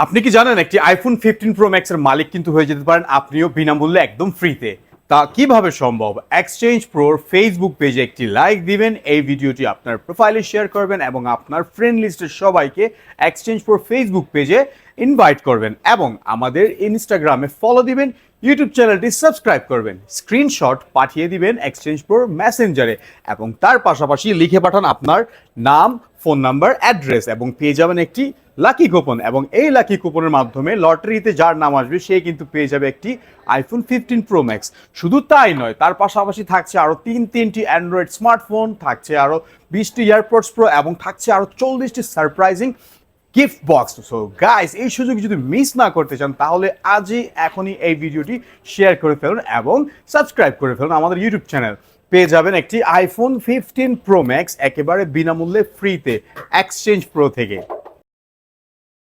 আপনি কি জানেন একটি আইফোন 15 প্রো ম্যাক্স এর মালিক কিন্তু হয়ে যেতে পারেন আপনিও বিনামূল্যে একদম ফ্রিতে। তা কিভাবে সম্ভব? এক্সচেঞ্জ প্রোর ফেসবুক পেজে একটি লাইক দিবেন, এই ভিডিওটি আপনার প্রোফাইলে শেয়ার করবেন এবং আপনার ফ্রেন্ড লিস্টের সবাইকে এক্সচেঞ্জ প্রোর ফেসবুক পেজে ইনভাইট করবেন এবং আমাদের ইনস্টাগ্রামে ফলো দিবেন, ইউটিউব চ্যানেলটি সাবস্ক্রাইব করবেন, স্ক্রিনশট পাঠিয়ে দিবেন এক্সচেঞ্জ প্রোর মেসেঞ্জারে এবং তার পাশাপাশি লিখে পাঠান আপনার নাম, ফোন নাম্বার, অ্যাড্রেস এবং পেয়ে যাবেন একটি লাকি কুপন এবং এই লাকি কুপনের মাধ্যমে লটারিতে যার নাম আসবে সে কিন্তু পেয়ে যাবে একটি আইফোন 15 প্রো ম্যাক্স। শুধু তাই নয়, তার পাশাপাশি থাকছে আরও তিনটি অ্যান্ড্রয়েড স্মার্টফোন, থাকছে আরও 20টি এয়ারপডস প্রো এবং থাকছে আরও 40টি surprising gift box. So guys, এই সুযোগ যদি মিস না করতে চান তাহলে আজই এখনই এই ভিডিওটি শেয়ার করে ফেলুন এবং সাবস্ক্রাইব করে ফেলুন আমাদের ইউটিউব চ্যানেল। পেয়ে যাবেন একটি আইফোন 15 প্রো ম্যাক্স একেবারে বিনামূল্যে ফ্রিতে এক্সচেঞ্জ প্রো থেকে।